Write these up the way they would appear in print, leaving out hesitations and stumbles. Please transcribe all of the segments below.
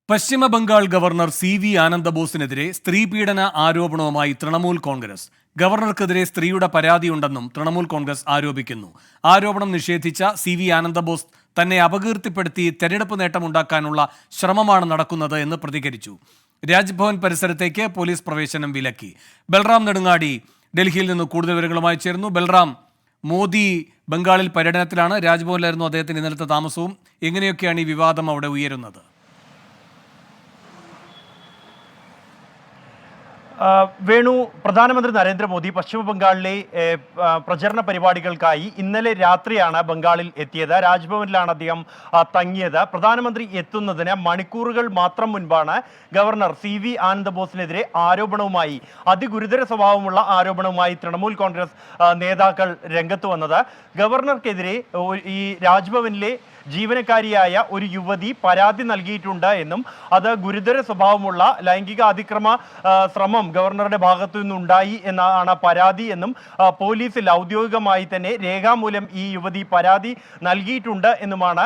പശ്ചിമ Bengal governor CV. ആനന്ദബോസിനെതിരെ സ്ത്രീപീഡന ആരോപണവുമായി തൃണമൂൽ കോൺഗ്രസ്. ഗവർണർക്കെതിരെ സ്ത്രീയുടെ പരാതിയുണ്ടെന്നും തൃണമൂൽ കോൺഗ്രസ് ആരോപിക്കുന്നു. ആരോപണം നിഷേധിച്ച സി.വി. ആനന്ദബോസ് തന്നെ അപകീർത്തിപ്പെടുത്തി തെരഞ്ഞെടുപ്പ് നേട്ടമുണ്ടാക്കാനുള്ള ശ്രമമാണ് നടക്കുന്നത് എന്ന് പ്രതികരിച്ചു. രാജ്ഭവൻ പരിസരത്തേക്ക് പോലീസ് പ്രവേശനം വിലക്കി. ബൽറാം നെടുങ്ങാടി ഡൽഹിയിൽ നിന്ന് കൂടുതൽ വിവരങ്ങളുമായി ചേർന്നു. ബൽറാം, മോദി ബംഗാളിൽ പര്യടനത്തിലാണ്. രാജ്ഭവനിലായിരുന്നു അദ്ദേഹത്തിന് ഇന്നലത്തെ താമസവും. എങ്ങനെയൊക്കെയാണ് ഈ വിവാദം അവിടെ ഉയരുന്നത്? വേണു, പ്രധാനമന്ത്രി നരേന്ദ്രമോദി പശ്ചിമ ബംഗാളിലെ പ്രചരണ പരിപാടികൾക്കായി ഇന്നലെ രാത്രിയാണ് ബംഗാളിൽ എത്തിയത്. രാജ്ഭവനിലാണ് അദ്ദേഹം തങ്ങിയത്. പ്രധാനമന്ത്രി എത്തുന്നതിന് മണിക്കൂറുകൾ മാത്രം മുൻപാണ് ഗവർണർ സി.വി. ആനന്ദബോസിനെതിരെ ആരോപണവുമായി, അതിഗുരുതര സ്വഭാവമുള്ള ആരോപണവുമായി തൃണമൂൽ കോൺഗ്രസ് നേതാക്കൾ രംഗത്ത് വന്നത്. ഗവർണർക്കെതിരെ ഈ രാജ്ഭവനിലെ ജീവനക്കാരിയായ ഒരു യുവതി പരാതി നൽകിയിട്ടുണ്ട് എന്നും അത് ഗുരുതര സ്വഭാവമുള്ള ലൈംഗിക അതിക്രമ ശ്രമം ഗവർണറുടെ ഭാഗത്തു നിന്നുണ്ടായി എന്നാണ് പരാതി എന്നും പോലീസിൽ ഔദ്യോഗികമായി തന്നെ രേഖാമൂലം ഈ യുവതി പരാതി നൽകിയിട്ടുണ്ട് എന്നുമാണ്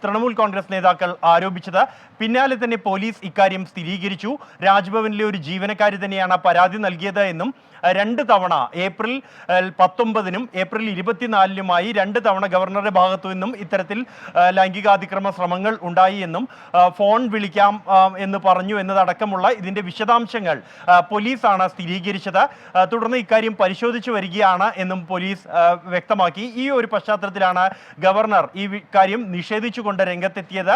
തൃണമൂൽ കോൺഗ്രസ് നേതാക്കൾ ആരോപിച്ചത്. പിന്നാലെ തന്നെ പോലീസ് ഇക്കാര്യം സ്ഥിരീകരിച്ചു. രാജ്ഭവനിലെ ഒരു ജീവനക്കാരി തന്നെയാണ് പരാതി നൽകിയത് എന്നും 2 തവണ ഏപ്രിൽ 19-നും ഏപ്രിൽ 24-നുമായി 2 തവണ ഗവർണറുടെ ഭാഗത്തു നിന്നും ഇത്തരത്തിൽ ലൈംഗികാതിക്രമ ശ്രമങ്ങൾ ഉണ്ടായി എന്നും ഫോൺ വിളിക്കാം എന്ന് പറഞ്ഞു എന്നതടക്കമുള്ള ഇതിന്റെ വിശദാംശങ്ങൾ പോലീസാണ് സ്ഥിരീകരിച്ചത്. തുടർന്ന് ഇക്കാര്യം പരിശോധിച്ചു വരികയാണ് എന്നും പോലീസ് വ്യക്തമാക്കി. ഈ ഒരു പശ്ചാത്തലത്തിലാണ് ഗവർണർ ഈ കാര്യം നിഷേധിച്ചുകൊണ്ട് രംഗത്തെത്തിയത്.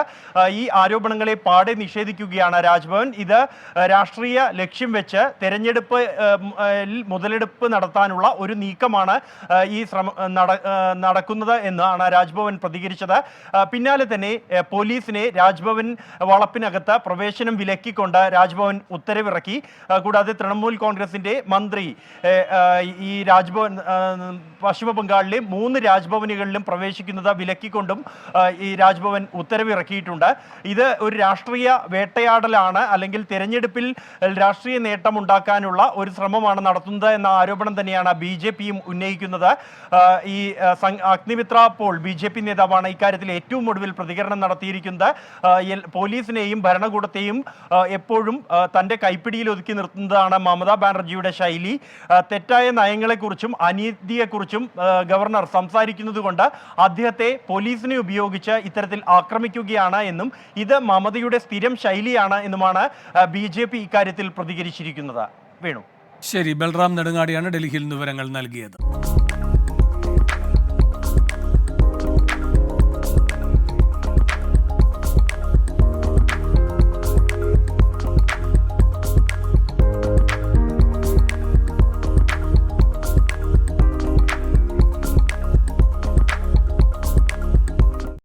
ഈ ആരോപണങ്ങളെ പാടെ നിഷേധിക്കുകയാണ് രാജ്ഭവൻ. ഇത് രാഷ്ട്രീയ ലക്ഷ്യം വെച്ച് തെരഞ്ഞെടുപ്പ് മുതലെടുപ്പ് നടത്താനുള്ള ഒരു നീക്കമാണ് ഈ നടക്കുന്നത് എന്നാണ് രാജ്ഭവൻ പ്രതികരിച്ചത്. പിന്നാലെ തന്നെ പോലീസിനെ രാജ്ഭവൻ വളപ്പിനകത്ത് പ്രവേശനം വിലക്കിക്കൊണ്ട് രാജ്ഭവൻ ഉത്തരവിറക്കി. കൂടാതെ തൃണമൂൽ കോൺഗ്രസിന്റെ മന്ത്രി ഈ രാജ്ഭവൻ പശ്ചിമ ബംഗാളിലെ 3 രാജ്ഭവനുകളിലും പ്രവേശിക്കുന്നത് വിലക്കിക്കൊണ്ടും ഈ രാജ്ഭവൻ ഉത്തരവിറക്കിയിട്ടുണ്ട്. ഇത് ഒരു രാഷ്ട്രീയ വേട്ടയാടലാണ്, അല്ലെങ്കിൽ തെരഞ്ഞെടുപ്പിൽ രാഷ്ട്രീയ നേട്ടം ഉണ്ടാക്കാനുള്ള ഒരു ശ്രമമാണ് നടത്തുന്നത് എന്ന ആരോപണം തന്നെയാണ് ബി.ജെ.പിയും ഉന്നയിക്കുന്നത്. ഈ അഗ്നിമിത്ര പോൾ ബി.ജെ.പി നേതാവാണ് ഇക്കാര്യത്തിൽ ഏറ്റവും ഒടുവിൽ പ്രതികരണം നടത്തിയിരിക്കുന്നത്. പോലീസിനെയും ഭരണകൂടത്തെയും എപ്പോഴും തൻ്റെ കൈപ്പിടിയിൽ ഒതുക്കി നിർത്തുന്നതാണ് മമതാ ബാനർജിയുടെ ശൈലി. തെറ്റായ നയങ്ങളെക്കുറിച്ചും അനീതിയെക്കുറിച്ചും ഗവർണർ സംസാരിക്കുന്നത് കൊണ്ട് അദ്ദേഹത്തെ പോലീസിനെ ഉപയോഗിച്ച് ഇത്തരത്തിൽ ആക്രമിക്കുകയാണ് എന്നും ഇത് മമതയുടെ സ്ഥിരം ശൈലിയാണ് എന്നുമാണ് ബി.ജെ.പി ഇക്കാര്യത്തിൽ പ്രതികരിച്ചിരിക്കുന്നത്. വേണു. ശരി, ബൽറാം നെടുങ്ങാടിയാണ് ഡൽഹിയിൽ നിന്ന് വിവരങ്ങൾ നൽകിയത്.